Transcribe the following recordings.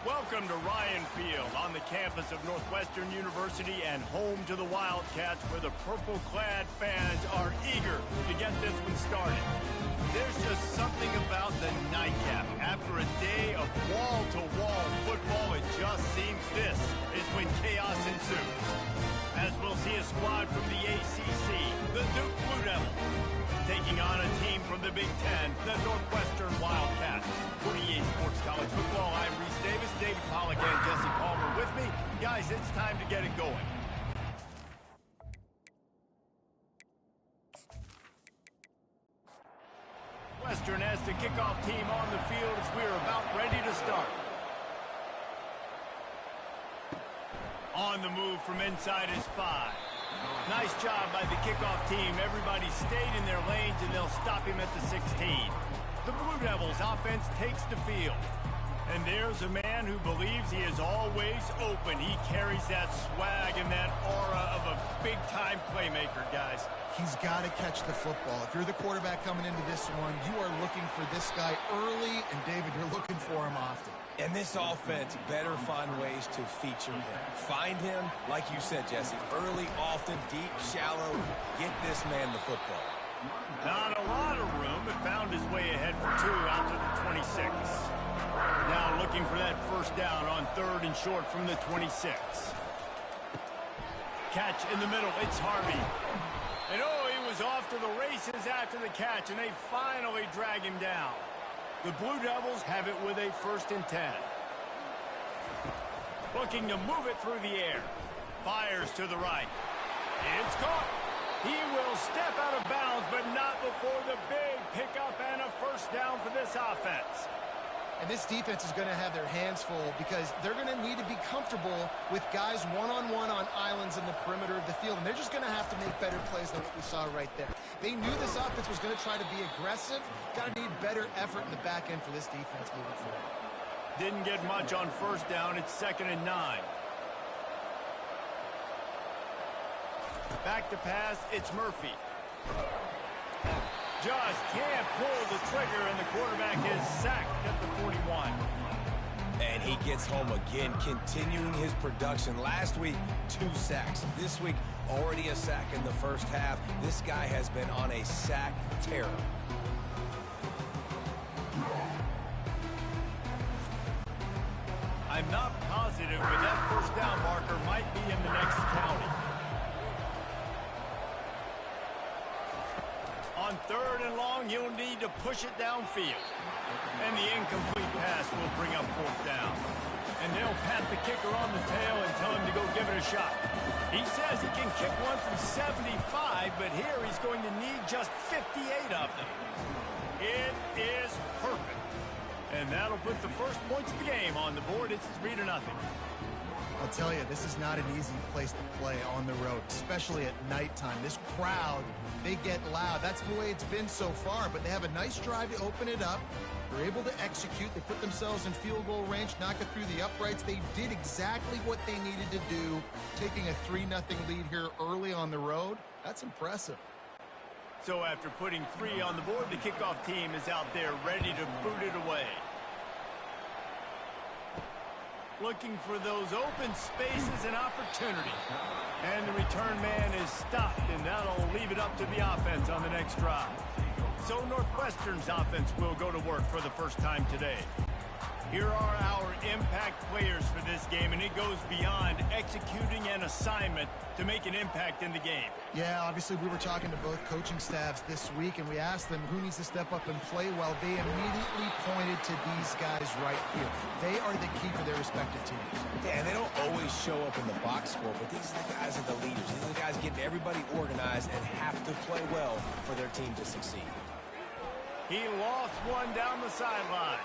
Welcome to Ryan Field on the campus of Northwestern University and home to the Wildcats, where the purple-clad fans are eager to get this one started. There's just something about the nightcap. After a day of wall-to-wall football, it just seems this is when chaos ensues. As we'll see a squad from the ACC, the Duke Blue Devils, taking on a team from the Big Ten, the Northwestern Wildcats. For EA Sports College Football, I'm Reese Davis, David Pollock, and Jesse Palmer with me. Guys, it's time to get it going. Western has the kickoff team on the field as we are about ready to start. On the move from inside is 5. Nice job by the kickoff team. Everybody stayed in their lanes, and they'll stop him at the 16. The Blue Devils offense takes the field. And there's a man who believes he is always open. He carries that swag and that aura of a big-time playmaker, guys. He's got to catch the football. If you're the quarterback coming into this one, you are looking for this guy early, and David, you're looking for him often. And this offense better find ways to feature him. Find him, like you said, Jesse, early, often, deep, shallow. Get this man the football. Not a lot of room, but found his way ahead for 2 out to the 26. Now looking for that first down on 3rd and short from the 26. Catch in the middle. It's Harvey. And he was off to the races after the catch, and they finally drag him down. The Blue Devils have it with a 1st and 10. Looking to move it through the air. Fires to the right. It's caught. He will step out of bounds, but not before the big pickup and a 1st down for this offense. And this defense is going to have their hands full because they're going to need to be comfortable with guys one-on-one on islands in the perimeter of the field. And they're just going to have to make better plays than what we saw right there. They knew this offense was going to try to be aggressive. Got to need better effort in the back end for this defense moving forward. Didn't get much on 1st down. It's 2nd and 9. Back to pass. It's Murphy. Just can't pull the trigger, and the quarterback is sacked at the 41. And he gets home again, continuing his production. Last week, 2 sacks. This week, already a sack in the first half. This guy has been on a sack tear. I'm not positive, but that 1st down marker might be in the next county. On 3rd and long, he'll need to push it downfield. And the incomplete pass will bring up 4th down. And they'll pat the kicker on the tail and tell him to go give it a shot. He says he can kick one from 75, but here he's going to need just 58 of them. It is perfect. And that'll put the first points of the game on the board. It's 3-0. I'll tell you, this is not an easy place to play on the road, especially at nighttime. This crowd, they get loud. That's the way it's been so far, but they have a nice drive to open it up. They're able to execute. They put themselves in field goal range, knock it through the uprights. They did exactly what they needed to do, taking a 3-0 lead here early on the road. That's impressive. So after putting 3 on the board, the kickoff team is out there ready to boot it away. Looking for those open spaces and opportunity. And the return man is stopped, and that'll leave it up to the offense on the next drive. So Northwestern's offense will go to work for the first time today. Here are our impact players for this game, and it goes beyond executing an assignment to make an impact in the game. Yeah, obviously we were talking to both coaching staffs this week, and we asked them who needs to step up and play well. They immediately pointed to these guys right here. They are the key for their respective teams. Yeah, and they don't always show up in the box score, but these are the guys that are the leaders. These are the guys getting everybody organized and have to play well for their team to succeed. He lost one down the sideline.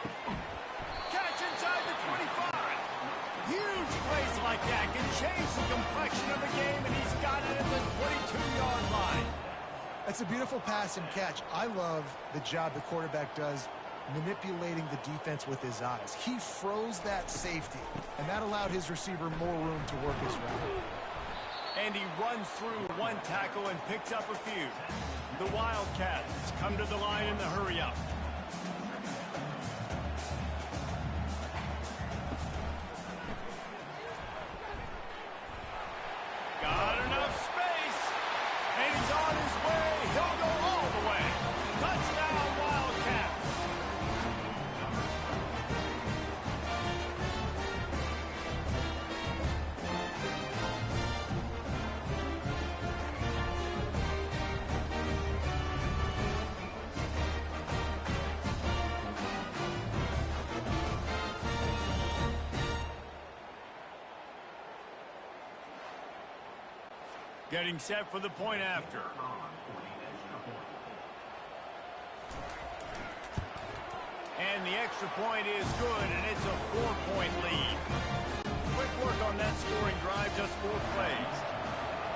Catch inside the 25. Huge plays like that can change the complexion of the game, and he's got it at the 22-yard line. That's a beautiful pass and catch. I love the job the quarterback does manipulating the defense with his eyes. He froze that safety, and that allowed his receiver more room to work his route. And he runs through one tackle and picks up a few. The Wildcats come to the line in the hurry-up. Getting set for the point after. And the extra point is good, and it's a 4-point lead. Quick work on that scoring drive, just 4 plays.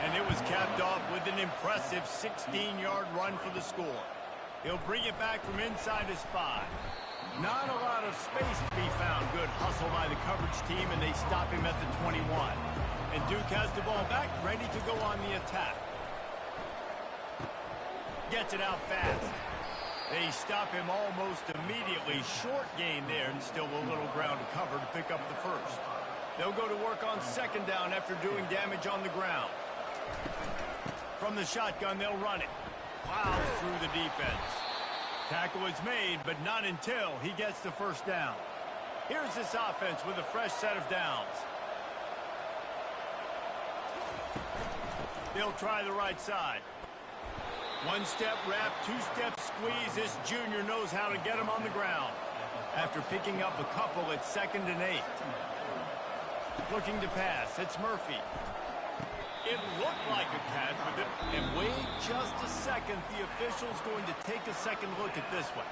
And it was capped off with an impressive 16-yard run for the score. He'll bring it back from inside his 5. Not a lot of space to be found. Good hustle by the coverage team, and they stop him at the 21. And Duke has the ball back, ready to go on the attack. Gets it out fast. They stop him almost immediately. Short gain there, and still a little ground to cover to pick up the first. They'll go to work on second down after doing damage on the ground. From the shotgun, they'll run it. Plows through the defense. Tackle is made, but not until he gets the first down. Here's this offense with a fresh set of downs. They'll try the right side. 1-step wrap, 2-step squeeze. This junior knows how to get him on the ground. After picking up a couple, it's 2nd and 8. Looking to pass, it's Murphy. It looked like a catch with it. And wait just a second, the official's going to take a second look at this one.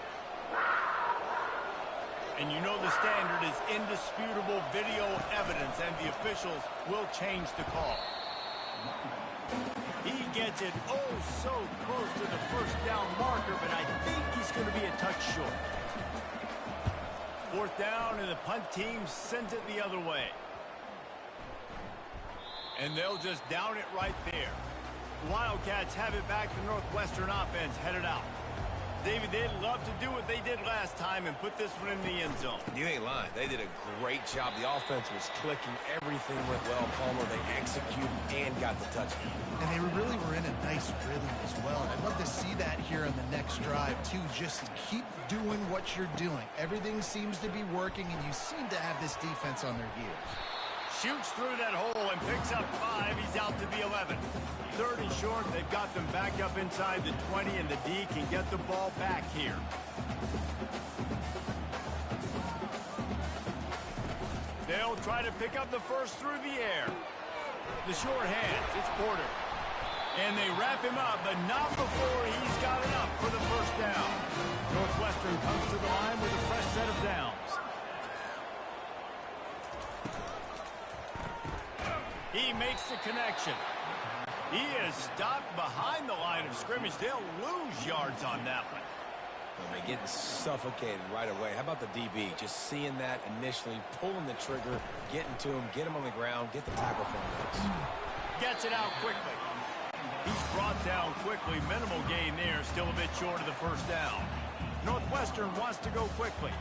And you know the standard is indisputable video evidence, and the officials will change the call. He gets it oh so close to the first down marker, but I think he's going to be a touch short. 4th down, and the punt team sends it the other way. And they'll just down it right there. The Wildcats have it back. The Northwestern offense headed out. David, they'd love to do what they did last time and put this one in the end zone. You ain't lying. They did a great job. The offense was clicking. Everything went well. Palmer, they executed and got the touchdown. And they really were in a nice rhythm as well. And I'd love to see that here on the next drive, too. Just keep doing what you're doing. Everything seems to be working, and you seem to have this defense on their heels. Shoots through that hole and picks up 5. He's out to the 11. 3rd and short. They've got them back up inside the 20, and the D can get the ball back here. They'll try to pick up the first through the air. The short hands. It's Porter. And they wrap him up, but not before he's got enough for the first down. Northwestern comes to the line with a fresh set of downs. He makes the connection. He is stopped behind the line of scrimmage. They'll lose yards on that one. Well, they're getting suffocated right away. How about the DB? Just seeing that initially, pulling the trigger, getting to him, get him on the ground, get the tackle from him. Gets it out quickly. He's brought down quickly. Minimal gain there. Still a bit short of the first down. Northwestern wants to go quickly.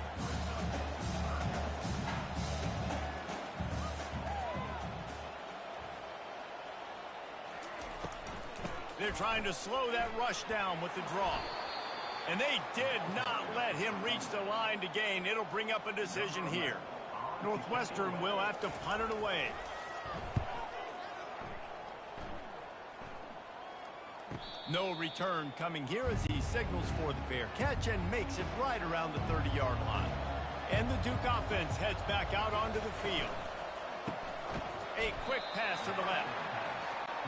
They're trying to slow that rush down with the draw. And they did not let him reach the line to gain. It'll bring up a decision here. Northwestern will have to punt it away. No return coming here as he signals for the fair catch and makes it right around the 30-yard line. And the Duke offense heads back out onto the field. A quick pass to the left.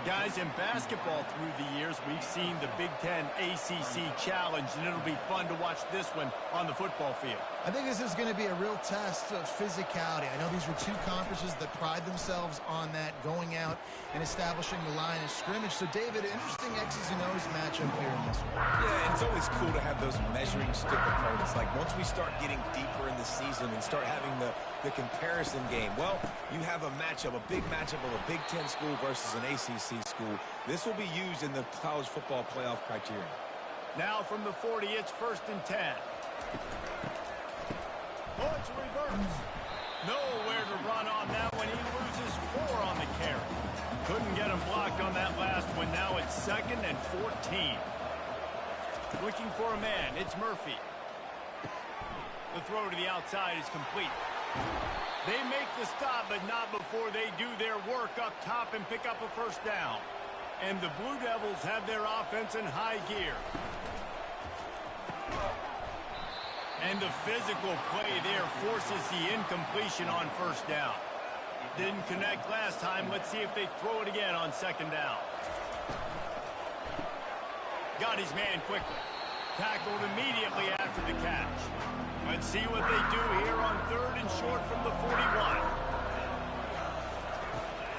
Guys, in basketball through the years, we've seen the Big Ten ACC Challenge, and it'll be fun to watch this one on the football field. I think this is going to be a real test of physicality. I know these were two conferences that pride themselves on that, going out and establishing the line of scrimmage. So, David, interesting X's and O's matchup here in this one. Yeah, and it's always cool to have those measuring stick opponents. Like, once we start getting deeper in the season and start having the comparison game, well, you have a matchup, a big matchup of a Big Ten school versus an ACC school. This will be used in the college football playoff criteria. Now from the 40, it's 1st and 10. Oh, it's a reverse. Nowhere to run on that one. He loses 4 on the carry. Couldn't get him blocked on that last one. Now it's 2nd and 14. Looking for a man. It's Murphy. The throw to the outside is complete. They make the stop, but not before they do their work up top and pick up a first down. And the Blue Devils have their offense in high gear. And the physical play there forces the incompletion on first down. Didn't connect last time. Let's see if they throw it again on second down. Got his man quickly. Tackled immediately after the catch. Let's see what they do here on 3rd and short from the 41.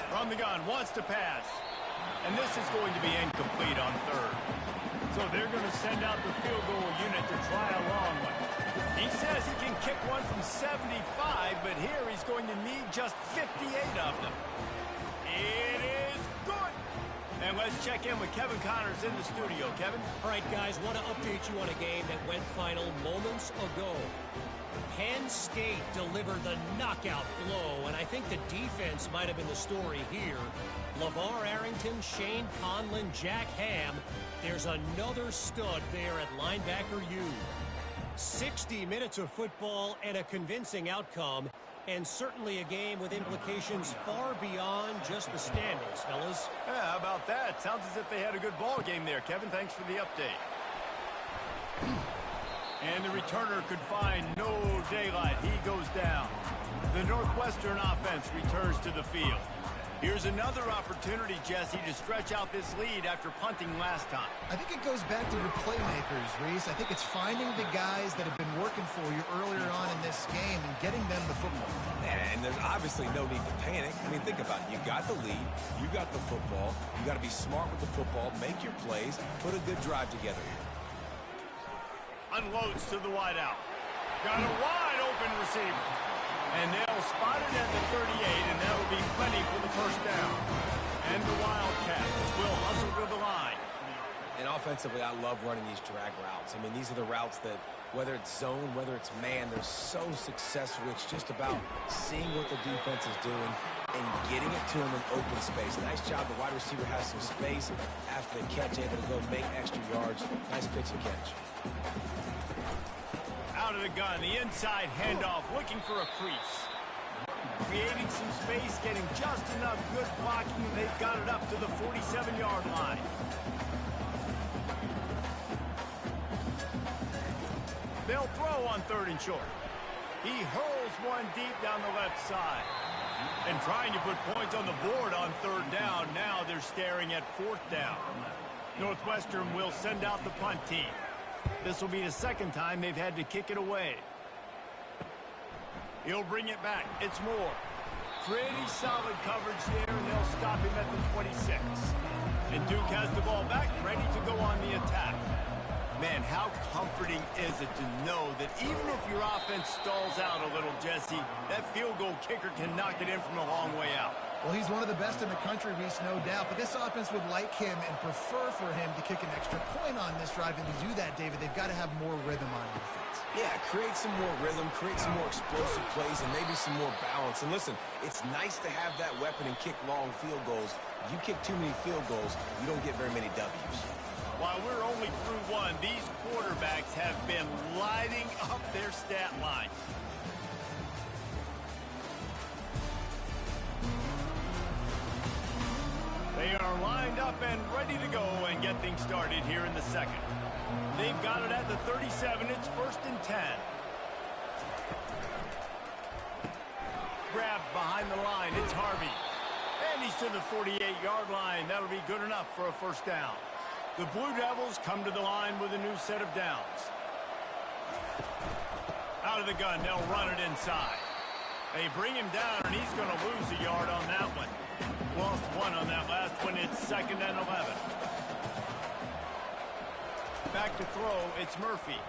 From the gun, wants to pass. And this is going to be incomplete on 3rd. So they're going to send out the field goal unit to try a long one. He says he can kick one from 75, but here he's going to need just 58 of them. It is good. And let's check in with Kevin Connors in the studio. Kevin? All right, guys, want to update you on a game that went final moments ago. Penn State delivered the knockout blow, and I think the defense might have been the story here. LeVar Arrington, Shane Conlon, Jack Ham. There's another stud there at linebacker U. 60 minutes of football and a convincing outcome, and certainly a game with implications far beyond just the standings, fellas. Yeah, how about that? Sounds as if they had a good ball game there, Kevin. Thanks for the update. And the returner could find no daylight. He goes down. The Northwestern offense returns to the field. Here's another opportunity, Jesse, to stretch out this lead after punting last time. I think it goes back to your playmakers, Reese. I think it's finding the guys that have been working for you earlier on in this game and getting them the football. And there's obviously no need to panic. I mean, think about it. You got the lead. You got the football. You got to be smart with the football. Make your plays. Put a good drive together here. Unloads to the wideout. Got a wide open receiver. And they'll spot it at the 38, and that'll be plenty for the first down. And the Wildcats will hustle to the line. And offensively, I love running these drag routes. I mean, these are the routes that, whether it's zone, whether it's man, they're so successful. It's just about seeing what the defense is doing and getting it to them in open space. Nice job. The wide receiver has some space after the catch, able to go make extra yards. Nice pitch and catch. Out of the gun, the inside handoff, looking for a crease. Creating some space, getting just enough good blocking, and they've got it up to the 47-yard line. They'll throw on 3rd and short. He hurls one deep down the left side. And trying to put points on the board on 3rd down. Now they're staring at 4th down. Northwestern will send out the punt team. This will be the second time they've had to kick it away. He'll bring it back. It's Moore. Pretty solid coverage there, and they'll stop him at the 26. And Duke has the ball back, ready to go on the attack. Man, how comforting is it to know that even if your offense stalls out a little, Jesse, that field goal kicker can knock it in from a long way out. Well, he's one of the best in the country, Reese, no doubt. But this offense would like him and prefer for him to kick an extra point on this drive. And to do that, David, they've got to have more rhythm on defense. Yeah, create some more rhythm, create some more explosive plays, and maybe some more balance. And listen, it's nice to have that weapon and kick long field goals. If you kick too many field goals, you don't get very many W's. While we're only through one, these quarterbacks have been lighting up their stat line. They are lined up and ready to go and get things started here in the second. They've got it at the 37. It's 1st and 10. Grabbed behind the line. It's Harvey. And he's to the 48-yard line. That'll be good enough for a first down. The Blue Devils come to the line with a new set of downs. Out of the gun, they'll run it inside. They bring him down, and he's going to lose a yard on that one. Lost one on that last one. It's 2nd and 11. Back to throw, it's Murphy.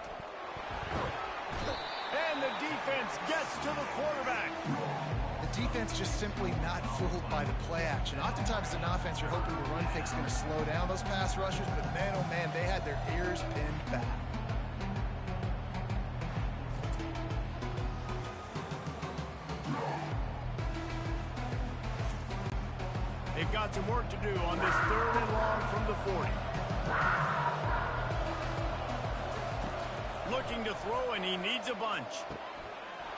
And the defense gets to the quarterback. The defense just simply not fooled by the play action. Oftentimes in offense, you're hoping the run fake's going to slow down those pass rushers, but man, oh man, they had their ears pinned back. They've got some work to do on this 3rd and long from the 40. Looking to throw, and he needs a bunch.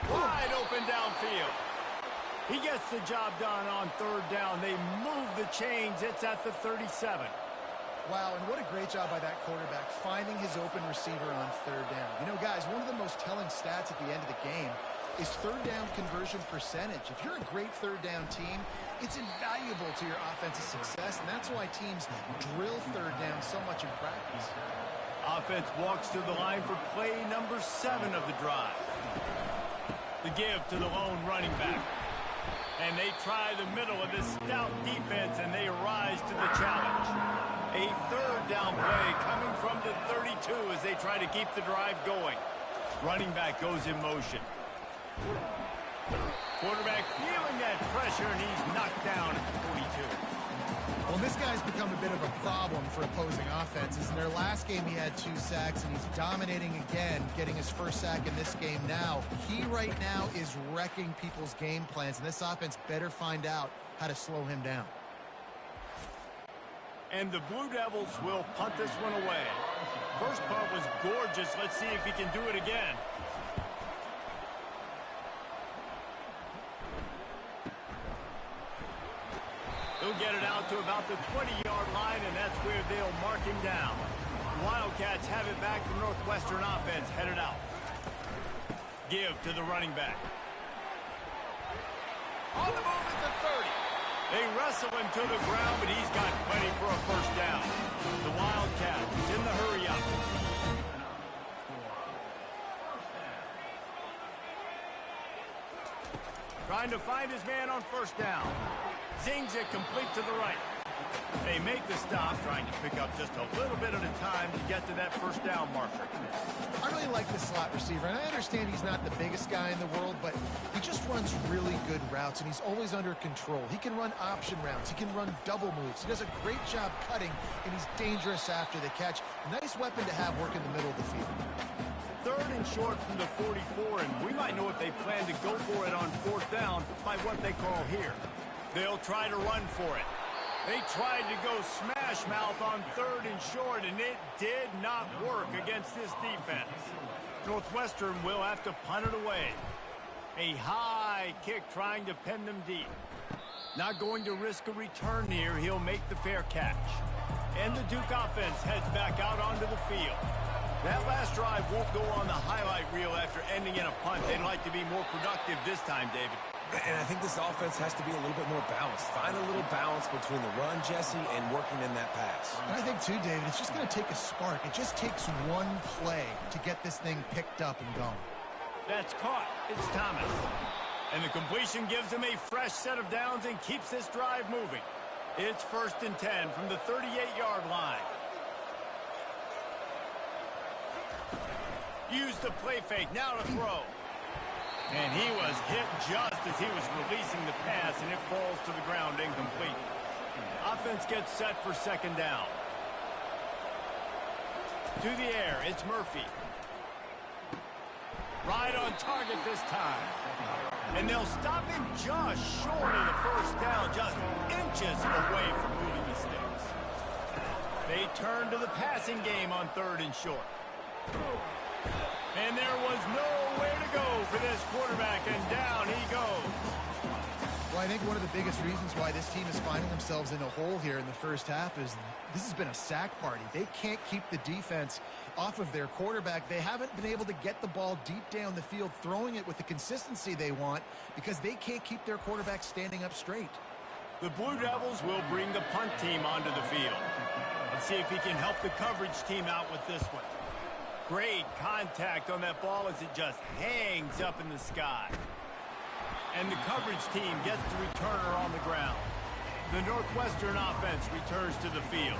Wide open downfield. He gets the job done on 3rd down. They move the chains. It's at the 37. Wow, and what a great job by that quarterback, finding his open receiver on 3rd down. You know, guys, one of the most telling stats at the end of the game is third down conversion percentage. If you're a great third down team, it's invaluable to your offensive success, and that's why teams drill third down so much in practice. Offense walks to the line for play number 7 of the drive. The give to the lone running back. And they try the middle of this stout defense, and they rise to the challenge. A third down play coming from the 32 as they try to keep the drive going. Running back goes in motion. Quarterback feeling that pressure, and he's knocked down at the 42. Well, this guy's become a bit of a problem for opposing offenses. In their last game, he had 2 sacks, and he's dominating again, getting his first sack in this game now. He right now is wrecking people's game plans, and this offense better find out how to slow him down. And the Blue Devils will punt this one away. First punt was gorgeous. Let's see if he can do it again. He'll get it out to about the 20-yard line, and that's where they'll mark him down. Wildcats have it back. The Northwestern offense headed out. Give to the running back. On the move at the 30. They wrestle him to the ground, but he's got plenty for a first down. The Wildcat is in the hurry up. Trying to find his man on first down. Zings it complete to the right. They make the stop, trying to pick up just a little bit at a time to get to that first down marker. I really like the slot receiver, and I understand he's not the biggest guy in the world, but he just runs really good routes, and he's always under control. He can run option routes. He can run double moves. He does a great job cutting, and he's dangerous after the catch. Nice weapon to have work in the middle of the field. Third and short from the 44, and we might know if they plan to go for it on fourth down by what they call here. They'll try to run for it. They tried to go smash mouth on third and short, and it did not work against this defense. Northwestern will have to punt it away. A high kick trying to pin them deep. Not going to risk a return here. He'll make the fair catch. And the Duke offense heads back out onto the field. That last drive won't go on the highlight reel after ending in a punt. They'd like to be more productive this time, David. And I think this offense has to be a little bit more balanced. Find a little balance between the run, Jesse, and working in that pass. And I think, too, David, it's just going to take a spark. It just takes one play to get this thing picked up and going. That's caught. It's Thomas. And the completion gives him a fresh set of downs and keeps this drive moving. It's 1st and 10 from the 38-yard line. Use the play fake. Now to throw. And he was hit just as he was releasing the pass, and it falls to the ground incomplete. Offense gets set for second down. To the air, it's Murphy. Right on target this time. And they'll stop him just short of the first down, just inches away from moving the sticks. They turn to the passing game on third and short. And there was nowhere to go for this quarterback, and down he goes. Well, I think one of the biggest reasons why this team is finding themselves in a hole here in the first half is this has been a sack party. They can't keep the defense off of their quarterback. They haven't been able to get the ball deep down the field, throwing it with the consistency they want because they can't keep their quarterback standing up straight. The Blue Devils will bring the punt team onto the field. Let's see if he can help the coverage team out with this one. Great contact on that ball as it just hangs up in the sky. And the coverage team gets the returner on the ground. The Northwestern offense returns to the field.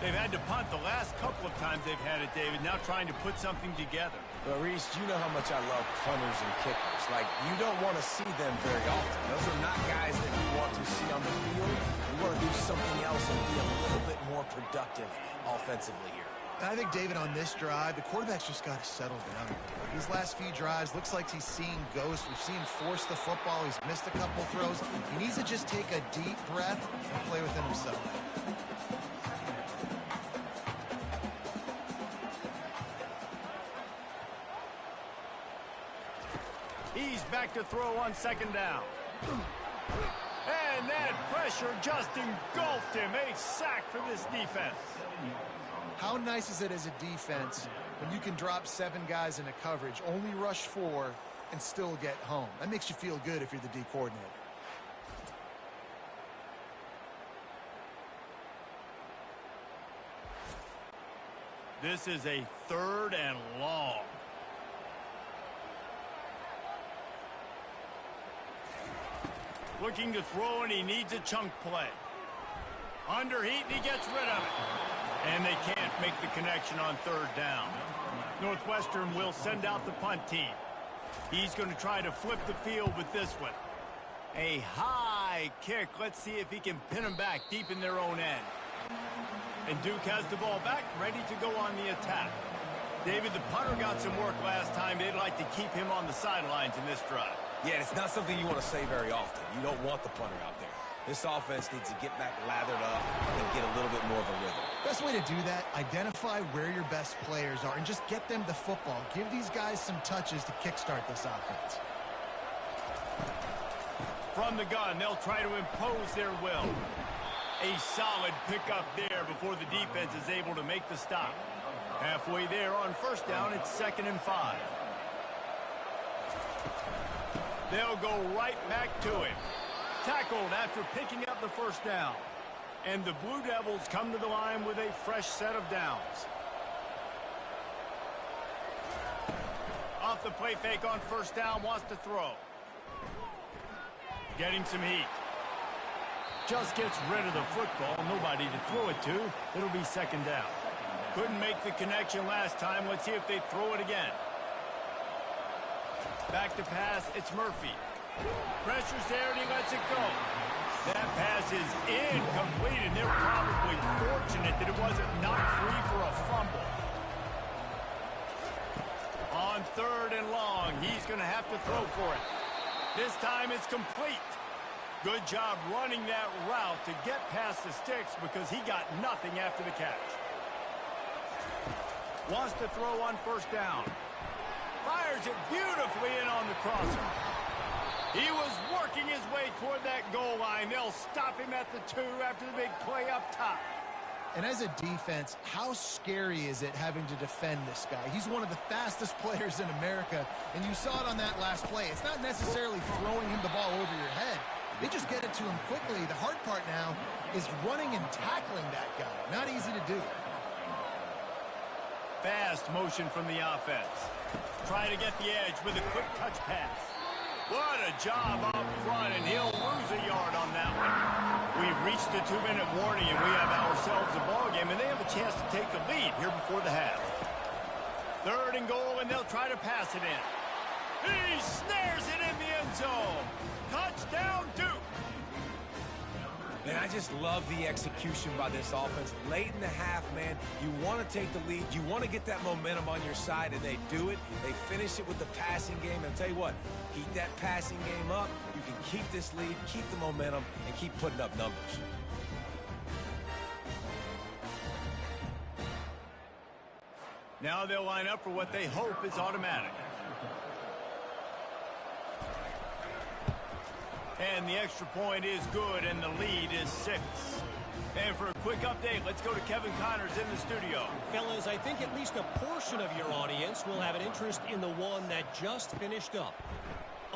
They've had to punt the last couple of times they've had it, David, now trying to put something together. But, Reese, you know how much I love punters and kickers. Like, you don't want to see them very often. Those are not guys that you want to see on the field. You want to do something else and be a little bit more productive offensively here. I think, David, on this drive, the quarterback's just got to settle down. These last few drives, looks like he's seeing ghosts. We've seen him force the football. He's missed a couple throws. He needs to just take a deep breath and play within himself. He's back to throw on second down. And that pressure just engulfed him. A sack for this defense. How nice is it as a defense when you can drop 7 guys into coverage, only rush 4, and still get home. That makes you feel good if you're the D coordinator. This is a 3rd and long. Looking to throw, and he needs a chunk play. Under heat, and he gets rid of it. And they can't make the connection on 3rd down. Northwestern will send out the punt team. He's going to try to flip the field with this one. A high kick. Let's see if he can pin them back deep in their own end. And Duke has the ball back, ready to go on the attack. David, the punter got some work last time. They'd like to keep him on the sidelines in this drive. Yeah, it's not something you want to say very often. You don't want the punter out there. This offense needs to get back lathered up and get a little bit more of a rhythm. Best way to do that, identify where your best players are and just get them the football. Give these guys some touches to kickstart this offense. From the gun, they'll try to impose their will. A solid pickup there before the defense is able to make the stop. Halfway there on 1st down, it's 2nd and 5. They'll go right back to him. Tackled after picking up the 1st down. And the Blue Devils come to the line with a fresh set of downs. Off the play fake on 1st down, wants to throw. Getting some heat. Just gets rid of the football. Nobody to throw it to. It'll be 2nd down. Couldn't make the connection last time. Let's see if they throw it again. Back to pass. It's Murphy. Pressure's there, and he lets it go. That pass is incomplete, and they're probably fortunate that it wasn't knocked free for a fumble. On 3rd and long, he's going to have to throw for it. This time it's complete. Good job running that route to get past the sticks because he got nothing after the catch. Wants to throw on 1st down. Fires it beautifully in on the crosser. He was working his way toward that goal line. They'll stop him at the 2 after the big play up top. And as a defense, how scary is it having to defend this guy? He's one of the fastest players in America, and you saw it on that last play. It's not necessarily throwing him the ball over your head. They just get it to him quickly. The hard part now is running and tackling that guy. Not easy to do. Fast motion from the offense. Trying to get the edge with a quick touch pass. What a job up front, and he'll lose a yard on that one. We've reached the 2-minute warning, and we have ourselves a ball game, and they have a chance to take the lead here before the half. 3rd and goal, and they'll try to pass it in. He snares it in the end zone. Touchdown, Duke. Man, I just love the execution by this offense. Late in the half, man, you want to take the lead. You want to get that momentum on your side, and they do it. They finish it with the passing game. And I'll tell you what, keep that passing game up. You can keep this lead, keep the momentum, and keep putting up numbers. Now they'll line up for what they hope is automatic. And the extra point is good, and the lead is 6. And for a quick update, let's go to Kevin Connors in the studio. Fellas, I think at least a portion of your audience will have an interest in the one that just finished up.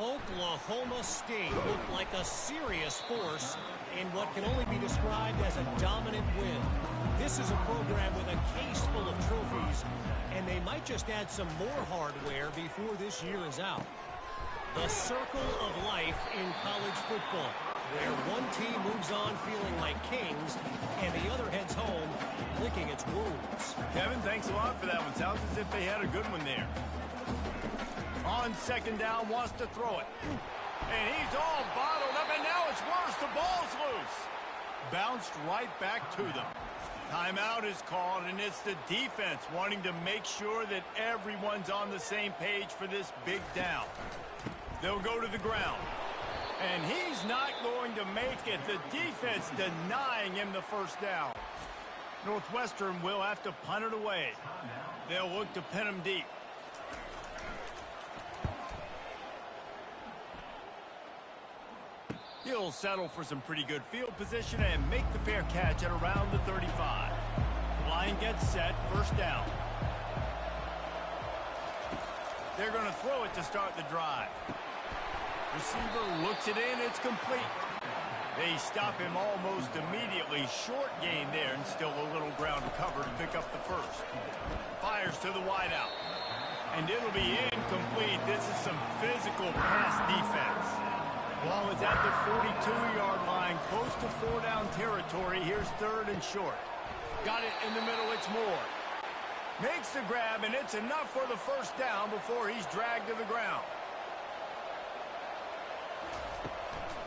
Oklahoma State looked like a serious force in what can only be described as a dominant win. This is a program with a case full of trophies, and they might just add some more hardware before this year is out. The circle of life in college football, where one team moves on feeling like kings and the other heads home licking its wounds. Kevin, thanks a lot for that one. Sounds as if they had a good one there. On 2nd down, wants to throw it. And he's all bottled up, and now it's worse. The ball's loose. Bounced right back to them. Timeout is called, and it's the defense wanting to make sure that everyone's on the same page for this big down. They'll go to the ground. And he's not going to make it. The defense denying him the 1st down. Northwestern will have to punt it away. They'll look to pin him deep. He'll settle for some pretty good field position and make the fair catch at around the 35. Line gets set, 1st down. They're going to throw it to start the drive. Receiver looks it in. It's complete. They stop him almost immediately. Short gain there, and still a little ground to cover to pick up the first. Fires to the wideout. And it'll be incomplete. This is some physical pass defense. Ball is at the 42-yard line, close to 4-down territory. Here's third and short. Got it in the middle. It's Moore. Makes the grab, and it's enough for the first down before he's dragged to the ground.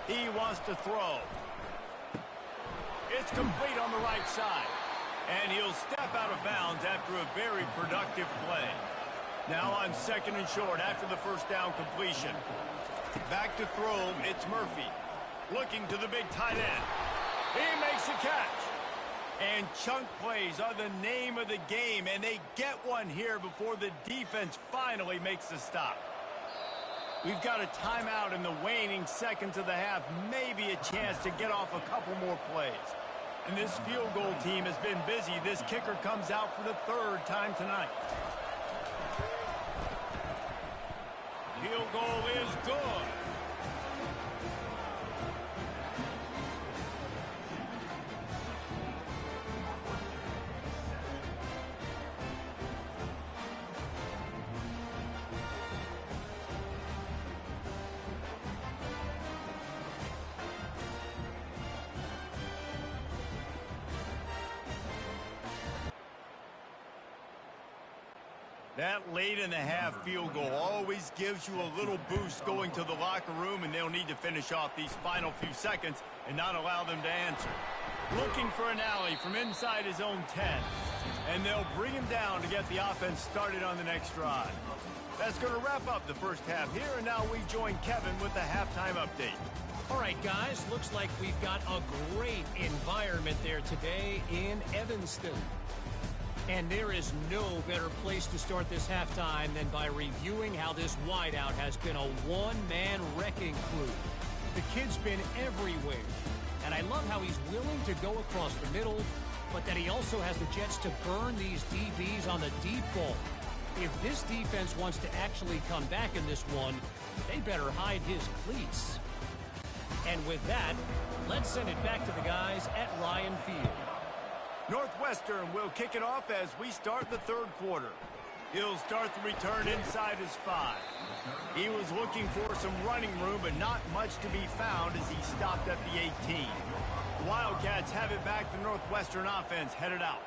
He wants to throw. It's complete on the right side. And he'll step out of bounds after a very productive play. Now on second and short after the first down completion. Back to throw, it's Murphy. Looking to the big tight end. He makes the catch. And chunk plays are the name of the game, and they get one here before the defense finally makes the stop. We've got a timeout in the waning seconds of the half, maybe a chance to get off a couple more plays. And this field goal team has been busy. This kicker comes out for the third time tonight. Field goal is good. That late-in-the-half field goal always gives you a little boost going to the locker room, and they'll need to finish off these final few seconds and not allow them to answer. Looking for an alley from inside his own 10, and they'll bring him down to get the offense started on the next drive. That's going to wrap up the first half here, and now we join Kevin with the halftime update. All right, guys, looks like we've got a great environment there today in Evanston. And there is no better place to start this halftime than by reviewing how this wideout has been a one-man wrecking crew. The kid's been everywhere. And I love how he's willing to go across the middle, but that he also has the jets to burn these DBs on the deep ball. If this defense wants to actually come back in this one, they better hide his cleats. And with that, let's send it back to the guys at Ryan Field. Northwestern will kick it off as we start the third quarter. He'll start the return inside his 5. He was looking for some running room, but not much to be found as he stopped at the 18. The Wildcats have it back. The Northwestern offense headed out.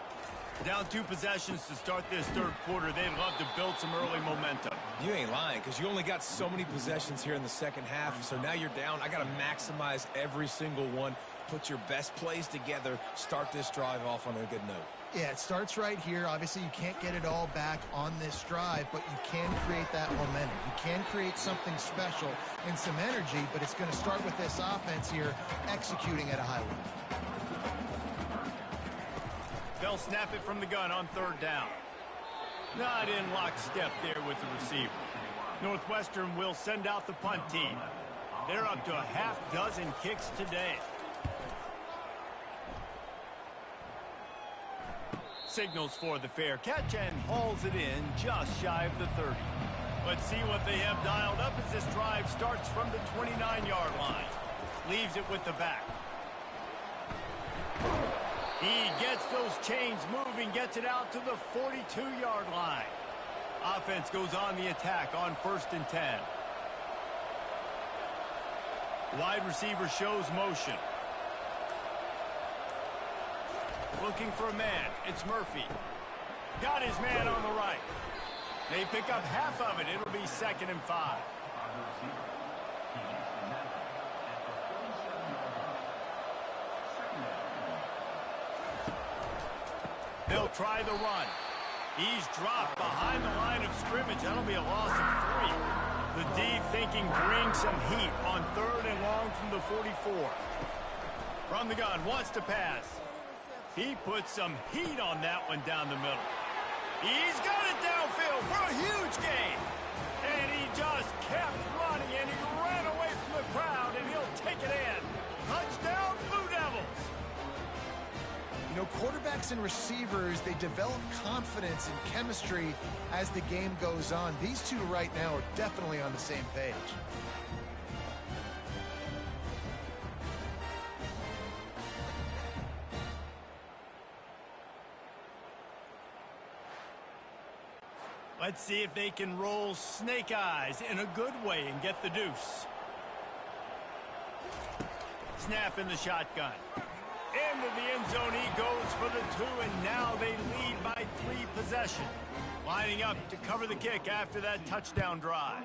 Down 2 possessions to start this third quarter. They'd love to build some early momentum. You ain't lying, because you only got so many possessions here in the second half, so now you're down. I got to maximize every single one. Put your best plays together. Start this drive off on a good note. Yeah, it starts right here. Obviously, you can't get it all back on this drive, but you can create that momentum. You can create something special and some energy, but it's going to start with this offense here executing at a high level. They'll snap it from the gun on third down. Not in lockstep there with the receiver. Northwestern will send out the punt team. They're up to a half dozen kicks today. Signals for the fair catch and hauls it in just shy of the 30. Let's see what they have dialed up as this drive starts from the 29-yard line. Leaves it with the back. He gets those chains moving, gets it out to the 42-yard line. Offense goes on the attack on 1st and 10. Wide receiver shows motion. Looking for a man. It's Murphy. Got his man on the right. They pick up half of it. It'll be 2nd and 5. They'll try the run. He's dropped behind the line of scrimmage. That'll be a loss of 3. The D thinking bring some heat on 3rd and long from the 44. From the gun, wants to pass. He puts some heat on that one down the middle. He's got it downfield for a huge gain. And he just kept running, and he ran away from the crowd, and he'll take it in. Touchdown, Blue Devils. You know, quarterbacks and receivers, they develop confidence and chemistry as the game goes on. These two right now are definitely on the same page. Let's see if they can roll snake eyes in a good way and get the deuce. Snap in the shotgun. Into the end zone he goes for the 2, and now they lead by 3 possessions. Lining up to cover the kick after that touchdown drive.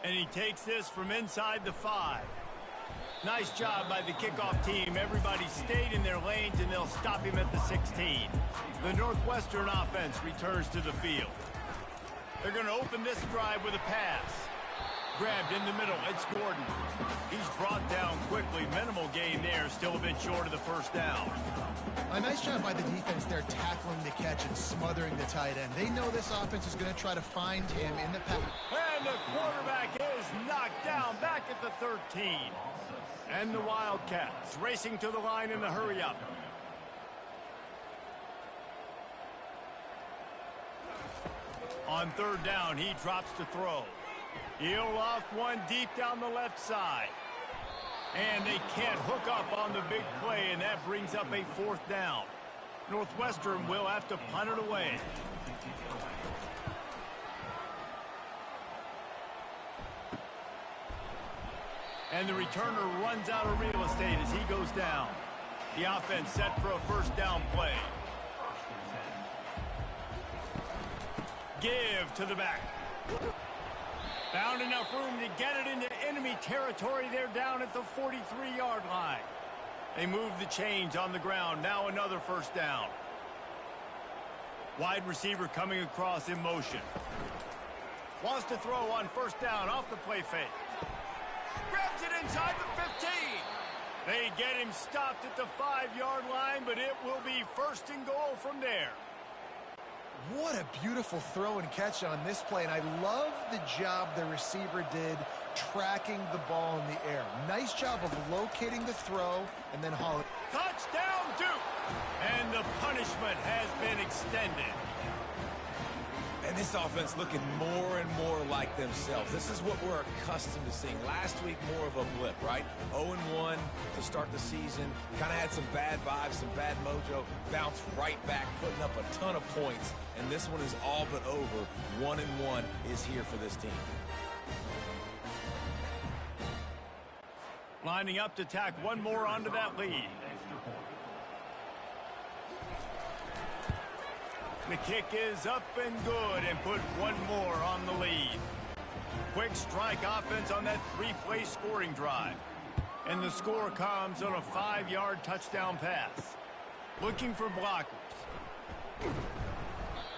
And he takes this from inside the 5. Nice job by the kickoff team. Everybody stayed in their lanes, and they'll stop him at the 16. The Northwestern offense returns to the field. They're going to open this drive with a pass. Grabbed in the middle. It's Gordon. He's brought down quickly. Minimal gain there. Still a bit short of the first down. A nice job by the defense there, tackling the catch and smothering the tight end. They know this offense is going to try to find him in the pass. And the quarterback is knocked down back at the 13. And the Wildcats racing to the line in the hurry-up. On third down, he drops to throw. He'll loft one deep down the left side. And they can't hook up on the big play, and that brings up a 4th down. Northwestern will have to punt it away. And the returner runs out of real estate as he goes down. The offense set for a first down play. Give to the back. Found enough room to get it into enemy territory. They're down at the 43-yard line. They move the chains on the ground. Now another first down. Wide receiver coming across in motion. Wants to throw on first down off the play fake. Grabs it inside the 15. They get him stopped at the 5-yard line, but it will be first and goal from there. What a beautiful throw and catch on this play, and I love the job the receiver did tracking the ball in the air. Nice job of locating the throw and then hauling. Touchdown, Duke! And the punishment has been extended. And this offense looking more and more like themselves. This is what we're accustomed to seeing. Last week, more of a blip, right? 0-1 to start the season. Kind of had some bad vibes, some bad mojo. Bounced right back, putting up a ton of points. And this one is all but over. 1-1 is here for this team. Lining up to tack one more onto that lead. The kick is up and good, and put one more on the lead. Quick strike offense on that 3-play scoring drive. And the score comes on a 5-yard touchdown pass. Looking for blockers.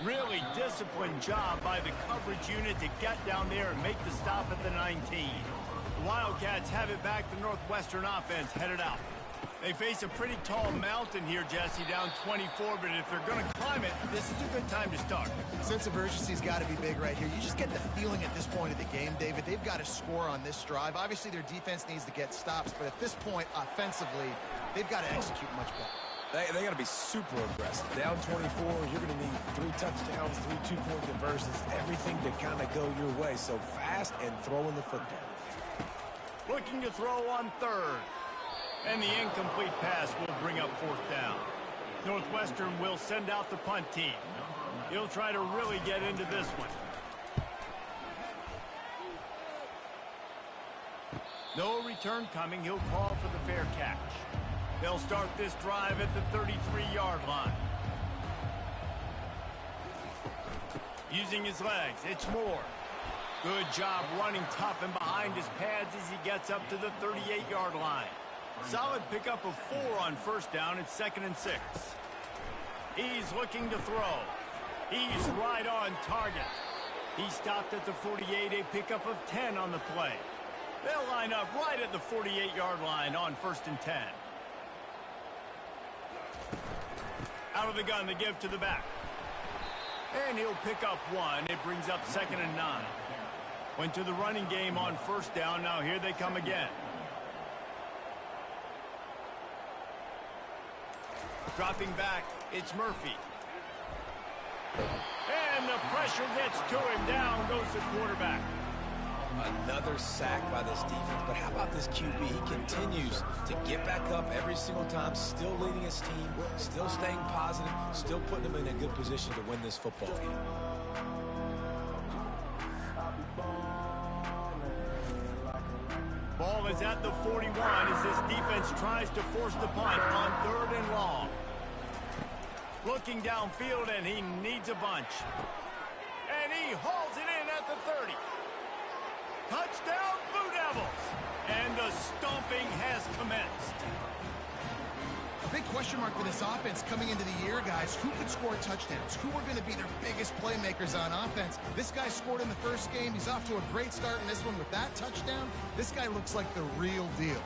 Really disciplined job by the coverage unit to get down there and make the stop at the 19. The Wildcats have it back. The Northwestern offense headed out. They face a pretty tall mountain here, Jesse, down 24, but if they're going to climb it, this is a good time to start. Sense of urgency's got to be big right here. You just get the feeling at this point of the game, David, they've got to score on this drive. Obviously, their defense needs to get stops, but at this point, offensively, they've got to execute much better. They got to be super aggressive. Down 24, you're going to need 3 touchdowns, 3 two-point conversions, everything to kind of go your way. So fast and throwing the football. Looking to throw on third. And the incomplete pass will bring up 4th down. Northwestern will send out the punt team. He'll try to really get into this one. No return coming. He'll call for the fair catch. They'll start this drive at the 33-yard line. Using his legs, it's Moore. Good job running tough and behind his pads as he gets up to the 38-yard line. Solid pickup of 4 on first down. It's 2nd and 6. He's looking to throw. He's right on target. He stopped at the 48, a pickup of 10 on the play. They'll line up right at the 48-yard line on 1st and 10. Out of the gun, the give to the back. And he'll pick up 1. It brings up 2nd and 9. Went to the running game on first down. Now here they come again. Dropping back, it's Murphy. And the pressure gets to him. Down goes the quarterback. Another sack by this defense, but how about this QB? He continues to get back up every single time, still leading his team, still staying positive, still putting them in a good position to win this football game. Ball is at the 41 as this defense tries to force the punt on 3rd and long. Looking downfield, and he needs a bunch. And he hauls it in at the 30. Touchdown, Blue Devils! And the stomping has commenced. A big question mark for this offense coming into the year, guys. Who could score touchdowns? Who are going to be their biggest playmakers on offense? This guy scored in the first game. He's off to a great start in this one with that touchdown. This guy looks like the real deal.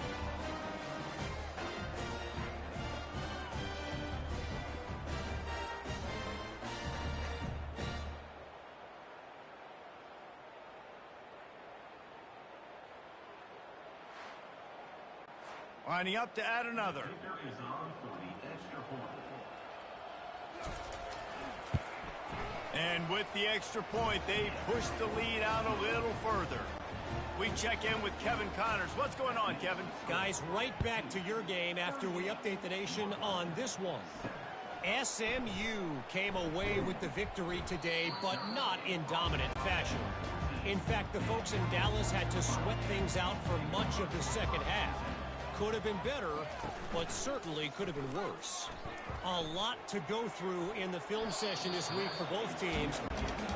Lining up to add another. And with the extra point, they push the lead out a little further. We check in with Kevin Connors. What's going on, Kevin? Guys, right back to your game after we update the nation on this one. SMU came away with the victory today, but not in dominant fashion. In fact, the folks in Dallas had to sweat things out for much of the second half. Could have been better, but certainly could have been worse. A lot to go through in the film session this week for both teams.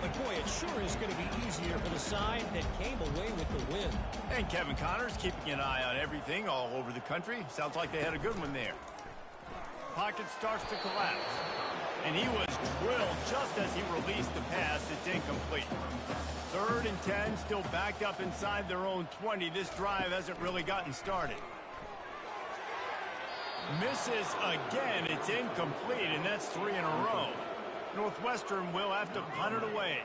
But boy, it sure is going to be easier for the side that came away with the win. And Kevin Connors keeping an eye on everything all over the country. Sounds like they had a good one there. Pocket starts to collapse. And he was drilled just as he released the pass. It's incomplete. 3rd and 10, still backed up inside their own 20. This drive hasn't really gotten started. Misses again. It's incomplete, and that's 3 in a row. Northwestern will have to punt it away.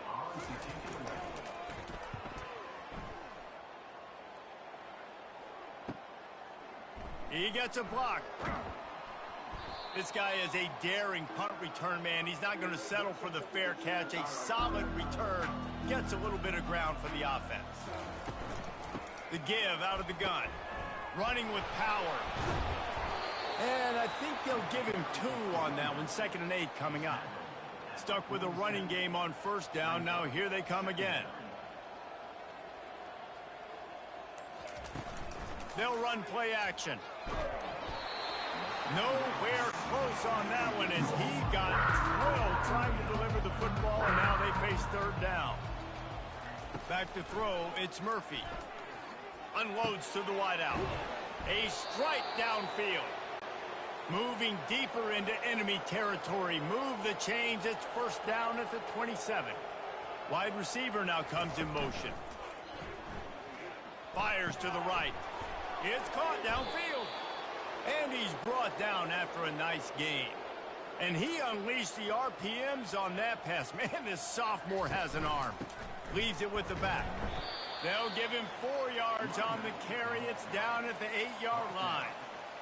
He gets a block. This guy is a daring punt return man. He's not going to settle for the fair catch. A solid return gets a little bit of ground for the offense. The give out of the gun. Running with power. And I think they'll give him 2 on that one. 2nd and 8 coming up. Stuck with a running game on 1st down. Now here they come again. They'll run play action. Nowhere close on that one as he got drilled trying to deliver the football, and now they face 3rd down. Back to throw, it's Murphy. Unloads to the wideout. A strike downfield. Moving deeper into enemy territory. Move the chains. It's 1st down at the 27. Wide receiver now comes in motion. Fires to the right. It's caught downfield. And he's brought down after a nice gain. And he unleashed the RPMs on that pass. Man, this sophomore has an arm. Leaves it with the back. They'll give him 4 yards on the carry. It's down at the 8-yard line.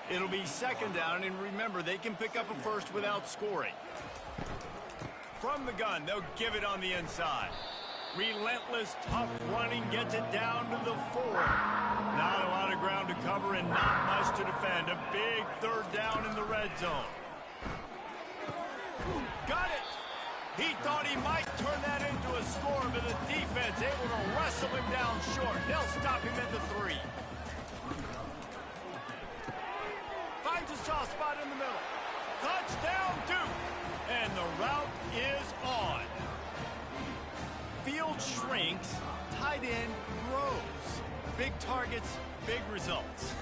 It'll be 2nd down, and remember, they can pick up a first without scoring. From the gun, they'll give it on the inside. Relentless, tough running gets it down to the 4. Not a lot of ground to cover and not much to defend. A big 3rd down in the red zone. Got it! He thought he might turn that into a score, but the defense able to wrestle him down short. They'll stop him at the 3. Finds a soft spot in the middle. Touchdown, Duke! And the route is on. Field shrinks, tight end grows. Big targets, big results.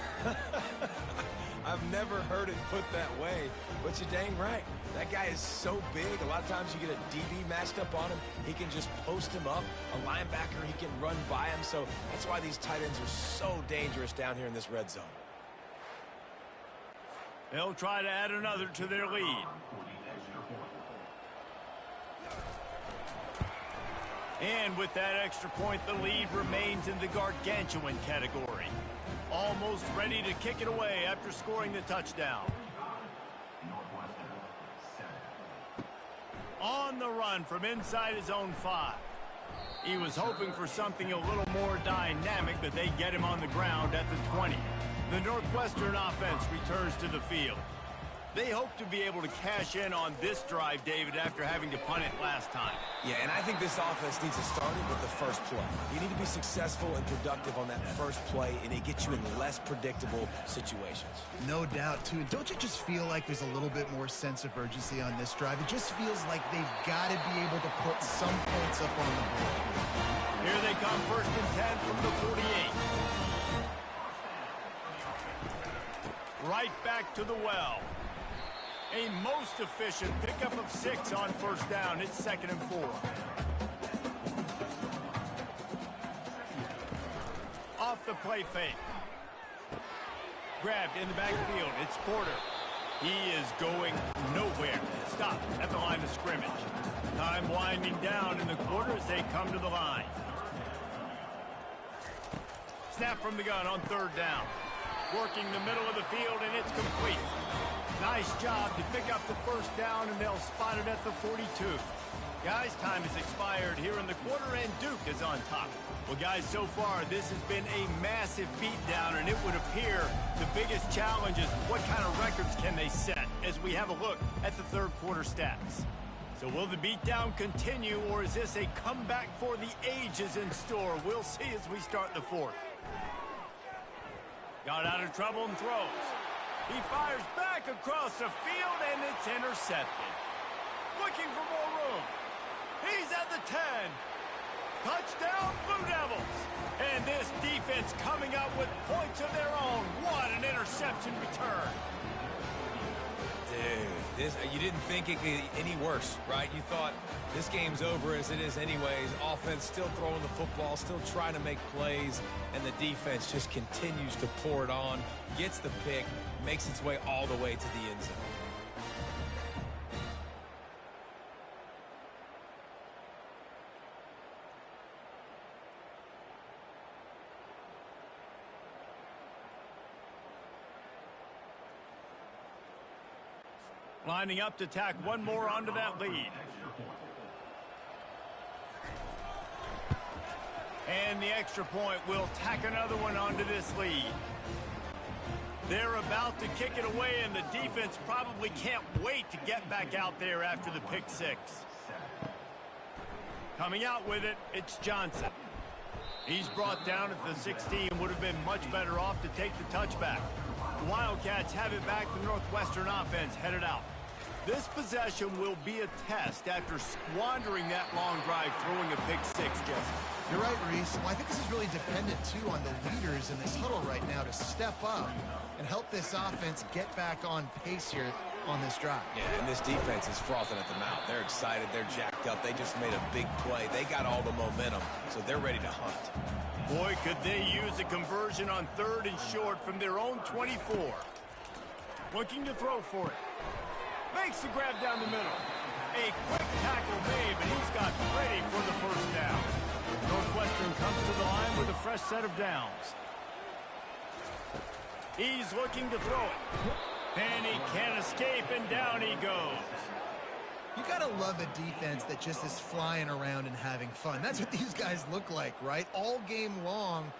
I've never heard it put that way, but you're dang right. That guy is so big. A lot of times you get a DB matched up on him. He can just post him up. A linebacker, he can run by him. So that's why these tight ends are so dangerous down here in this red zone. They'll try to add another to their lead. And with that extra point, the lead remains in the gargantuan category. Almost ready to kick it away after scoring the touchdown. On the run from inside his own 5. He was hoping for something a little more dynamic, but they get him on the ground at the 20. The Northwestern offense returns to the field. They hope to be able to cash in on this drive, David, after having to punt it last time. Yeah, and I think this offense needs to start it with the first play. You need to be successful and productive on that first play, and it gets you in less predictable situations. No doubt, too. Don't you just feel like there's a little bit more sense of urgency on this drive? It just feels like they've got to be able to put some points up on the board. Here they come, 1st and 10 from the 48. Right back to the well. A most efficient pickup of 6 on 1st down. It's 2nd and 4. Off the play fake. Grabbed in the backfield. It's Porter. He is going nowhere. Stopped at the line of scrimmage. Time winding down in the quarter as they come to the line. Snap from the gun on 3rd down. Working the middle of the field, and it's complete. Nice job to pick up the 1st down, and they'll spot it at the 42. Guys, time has expired here in the quarter, and Duke is on top. Well, guys, so far, this has been a massive beatdown, and it would appear the biggest challenge is what kind of records can they set as we have a look at the 3rd quarter stats. So will the beatdown continue, or is this a comeback for the ages in store? We'll see as we start the 4th. Got out of trouble and throws. He fires back across the field, and it's intercepted. Looking for more room. He's at the 10. Touchdown, Blue Devils. And this defense coming up with points of their own. What an interception return. Dude, you didn't think it could get any worse, right? You thought this game's over as it is anyways. Offense still throwing the football, still trying to make plays, and the defense just continues to pour it on, gets the pick, makes its way all the way to the end zone. Lining up to tack one more onto that lead. And the extra point will tack another one onto this lead. They're about to kick it away, and the defense probably can't wait to get back out there after the pick 6. Coming out with it, it's Johnson. He's brought down at the 16. Would have been much better off to take the touchback. The Wildcats have it back. The Northwestern offense headed out. This possession will be a test after squandering that long drive, throwing a pick 6, Jesse. You're right, Reese. Well, I think this is really dependent, too, on the leaders in this huddle right now to step up and help this offense get back on pace here on this drive. Yeah, and this defense is frothing at the mouth. They're excited. They're jacked up. They just made a big play. They got all the momentum, so they're ready to hunt. Boy, could they use a conversion on 3rd and short from their own 24. Looking to throw for it. Makes the grab down the middle. A quick tackle made, but he's got ready for the 1st down. Northwestern comes to the line with a fresh set of downs. He's looking to throw it. And he can't escape, and down he goes. You gotta love a defense that just is flying around and having fun. That's what these guys look like, right? All game long,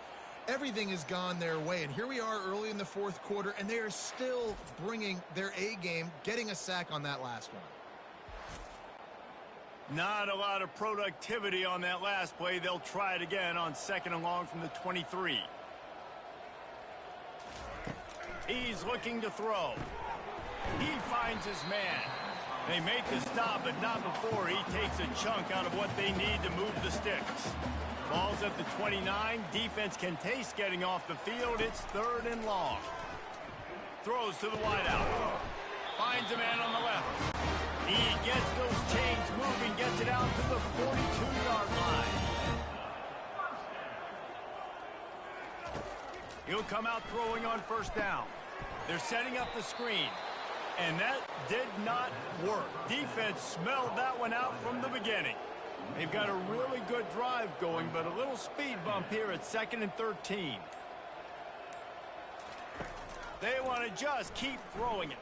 everything has gone their way. And here we are early in the 4th quarter, and they are still bringing their A game, getting a sack on that last one. Not a lot of productivity on that last play. They'll try it again on 2nd and long from the 23. He's looking to throw. He finds his man. They make the stop, but not before he takes a chunk out of what they need to move the sticks. Ball's at the 29. Defense can taste getting off the field. It's 3rd and long. Throws to the wideout. Finds a man on the left. He gets those chains moving, gets it out to the 42-yard line. He'll come out throwing on 1st down. They're setting up the screen. And that did not work. Defense smelled that one out from the beginning. They've got a really good drive going, but a little speed bump here at 2nd and 13. They want to just keep throwing it.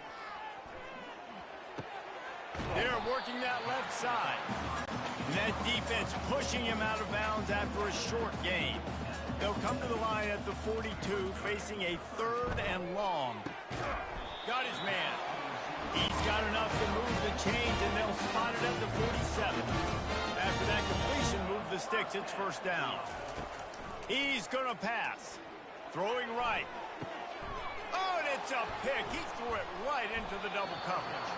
They're working that left side. And that defense pushing him out of bounds after a short gain. They'll come to the line at the 42, facing a 3rd and long. Got his man. He's got enough to move the chains, and they'll spot it at the 47. After that completion, move the sticks, it's 1st down. He's going to pass. Throwing right. Oh, and it's a pick. He threw it right into the double coverage.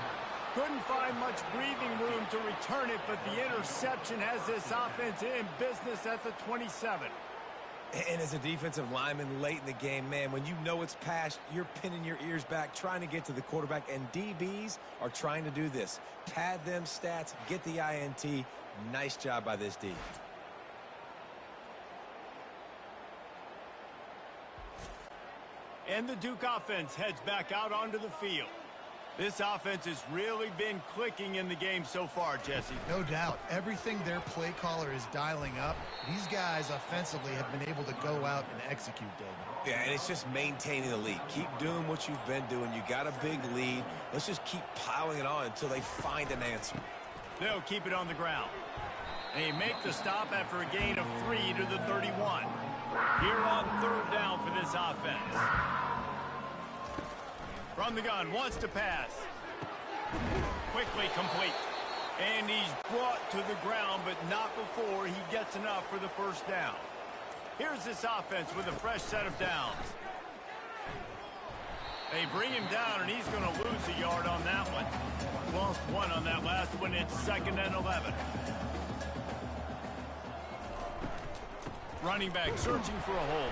Couldn't find much breathing room to return it, but the interception has this offense in business at the 27. And as a defensive lineman late in the game, man, when you know it's past, you're pinning your ears back, trying to get to the quarterback, and DBs are trying to do this. Pad them stats, get the INT. Nice job by this D. And the Duke offense heads back out onto the field. This offense has really been clicking in the game so far, Jesse. No doubt. Everything their play caller is dialing up, these guys offensively have been able to go out and execute, David. Yeah, and it's just maintaining the lead. Keep doing what you've been doing. You got a big lead. Let's just keep piling it on until they find an answer. They'll keep it on the ground. They make the stop after a gain of 3 to the 31. Here on 3rd down for this offense. From the gun, wants to pass. Quickly complete. And he's brought to the ground, but not before he gets enough for the 1st down. Here's this offense with a fresh set of downs. They bring him down, and he's going to lose a yard on that one. Lost 1 on that last one. It's 2nd and 11. Running back searching for a hole.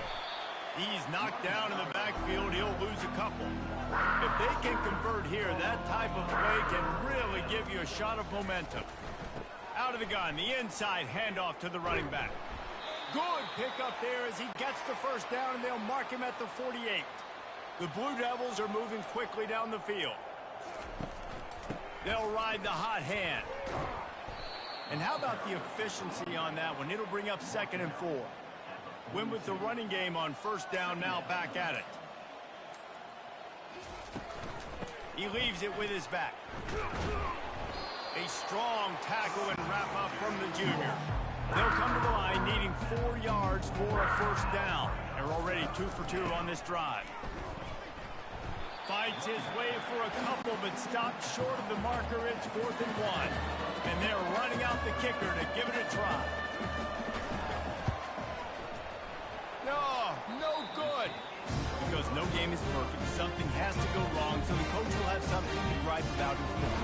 He's knocked down in the backfield. He'll lose a couple. If they can convert here, that type of play can really give you a shot of momentum. Out of the gun, the inside handoff to the running back. Good pickup there as he gets the 1st down, and they'll mark him at the 48. The Blue Devils are moving quickly down the field. They'll ride the hot hand. And how about the efficiency on that one? It'll bring up 2nd and 4. Win with the running game on 1st down, now back at it. He leaves it with his back. A strong tackle and wrap up from the junior. They'll come to the line needing 4 yards for a 1st down. They're already 2 for 2 on this drive. Fights his way for a couple, but stopped short of the marker. It's 4th and 1. And they're running out the kicker to give it a try. No good. Because no game is perfect. Something has to go wrong, so the coach will have something to gripe about in front.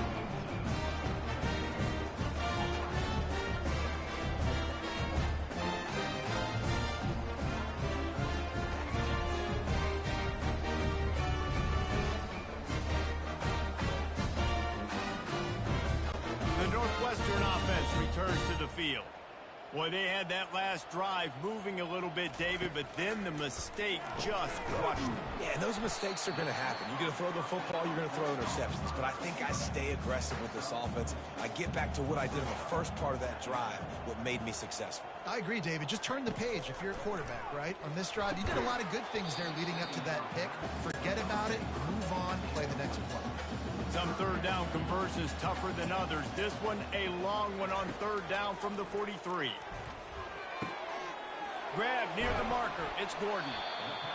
The Northwestern offense returns to the field. Boy, they had that last drive moving a little bit, David, but then the mistake just crushed them. Yeah, and those mistakes are going to happen. You're going to throw the football, you're going to throw interceptions. But I think I stay aggressive with this offense. I get back to what I did in the first part of that drive, what made me successful. I agree, David. Just turn the page if you're a quarterback, right? On this drive, you did a lot of good things there leading up to that pick. Forget about it, move on, play the next play. Some 3rd down conversions tougher than others. This one, a long one on 3rd down from the 43. Grab near the marker. It's Gordon.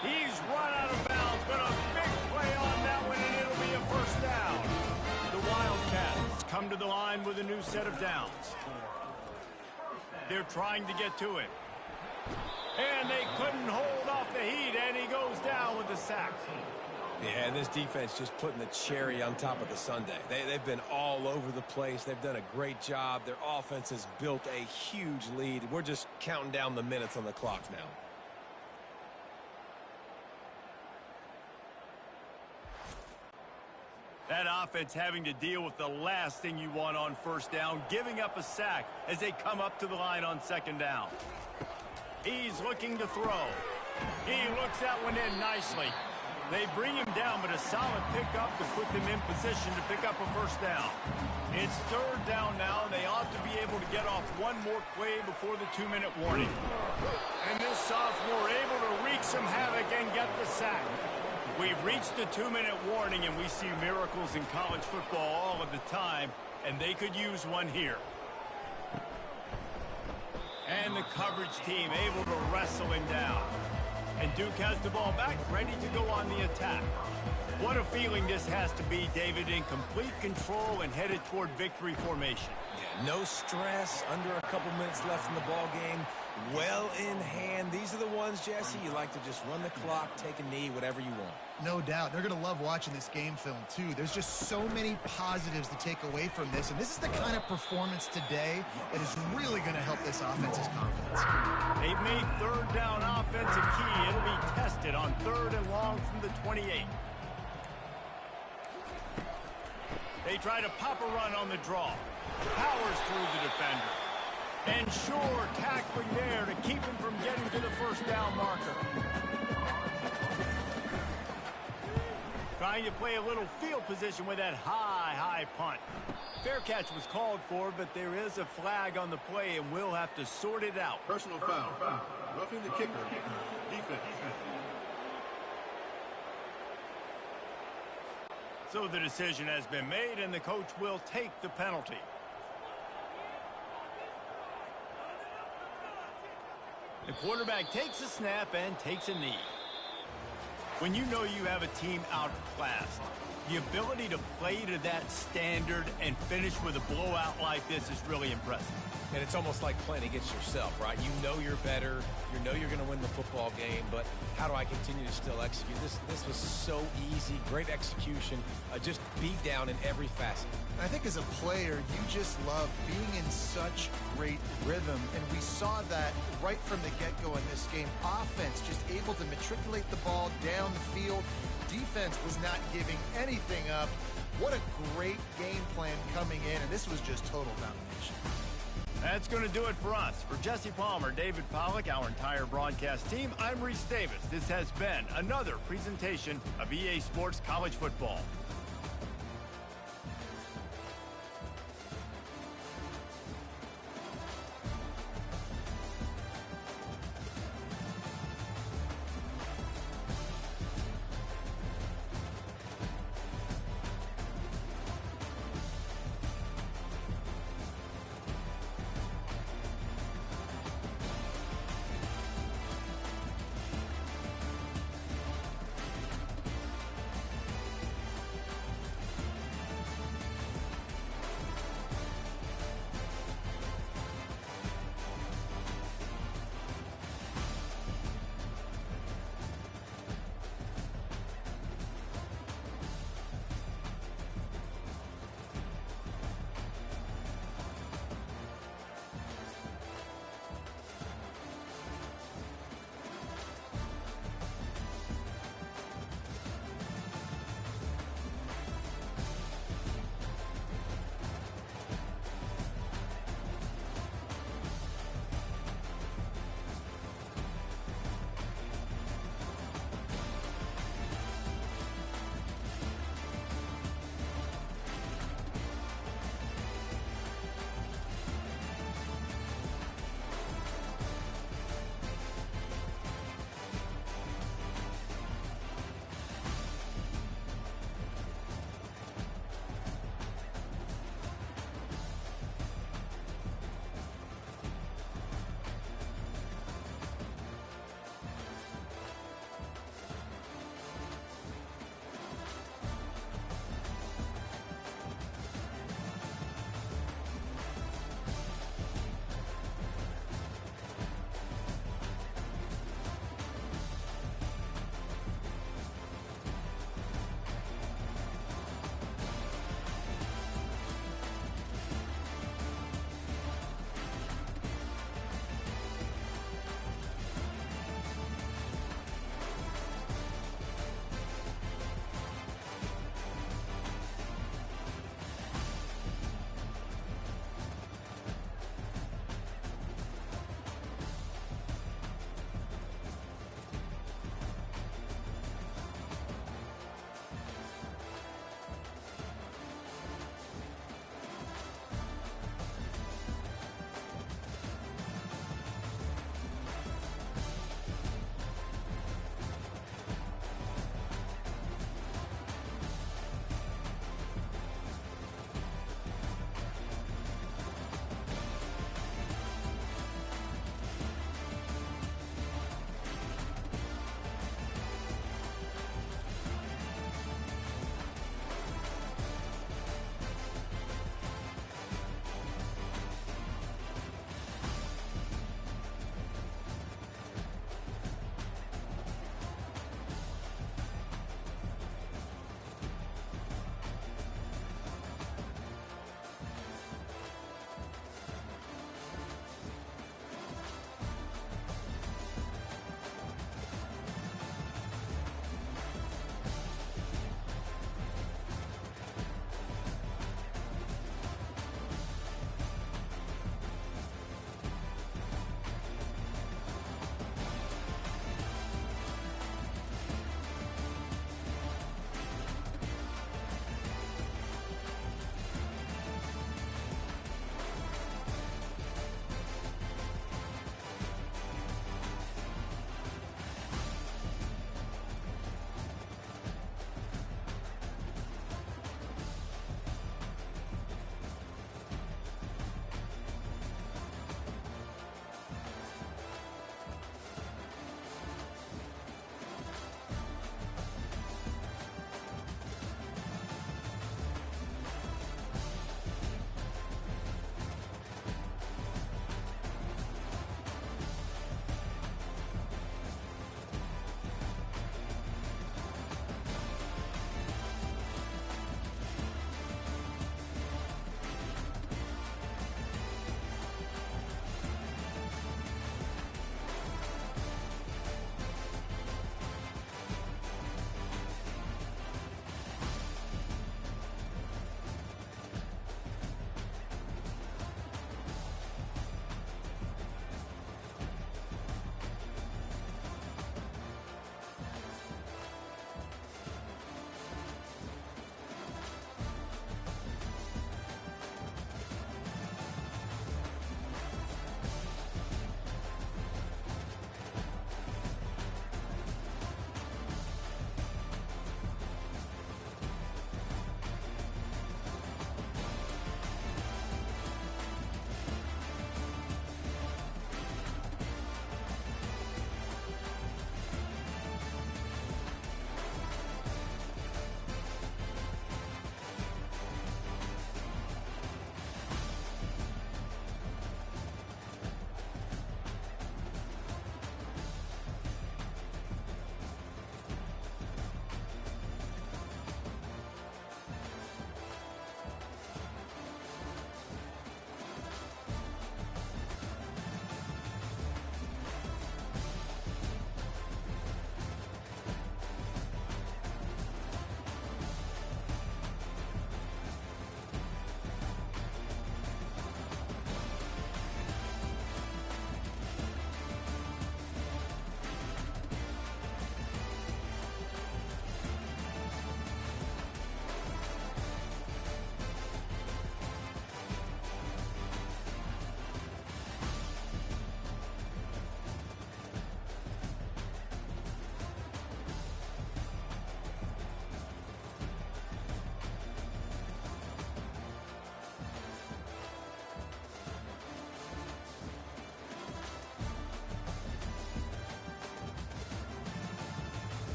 He's run out of bounds, but a big play on that one, and it'll be a 1st down. The Wildcats come to the line with a new set of downs. They're trying to get to it. And they couldn't hold off the heat, and he goes down with the sack. Yeah, and this defense just putting the cherry on top of the sundae. They've been all over the place. They've done a great job. Their offense has built a huge lead. We're just counting down the minutes on the clock now. That offense having to deal with the last thing you want on 1st down, giving up a sack as they come up to the line on 2nd down. He's looking to throw. He looks that one in nicely. They bring him down, but a solid pickup to put them in position to pick up a 1st down. It's 3rd down now, and they ought to be able to get off one more play before the 2-minute warning. And this sophomore able to wreak some havoc and get the sack. We've reached the 2-minute warning, and we see miracles in college football all of the time. and they could use one here. And the coverage team able to wrestle him down. And Duke has the ball back, ready to go on the attack. What a feeling this has to be, David, in complete control and headed toward victory formation. Yeah, no stress, under a couple minutes left in the ball game, well in hand. These are the ones, Jesse, you like to just run the clock, take a knee, whatever you want. No doubt. They're going to love watching this game film, too. There's just so many positives to take away from this, and this is the kind of performance today that is really going to help this offense's confidence. They've made third down offense a key. It'll be tested on 3rd and long from the 28. They try to pop a run on the draw. Powers through the defender. And sure, tackling there to keep him from getting to the first down marker. Trying to play a little field position with that high punt. Fair catch was called for, but there is a flag on the play, and we'll have to sort it out. Personal foul. Roughing the kicker. Defense. So the decision has been made, and the coach will take the penalty. The quarterback takes a snap and takes a knee. When you know you have a team outclassed, the ability to play to that standard and finish with a blowout like this is really impressive. And it's almost like playing against yourself, right? You know you're better. You know you're going to win the football game, but how do I continue to still execute? This was so easy. Great execution. Just beat down in every facet. I think as a player, you just love being in such great rhythm, and we saw that right from the get-go in this game. Offense just able to matriculate the ball down the field. Defense was not giving anything up. What a great game plan coming in, and this was just total domination. That's going to do it for us. For Jesse Palmer, David Pollack, our entire broadcast team, I'm Reese Davis. This has been another presentation of EA Sports College Football.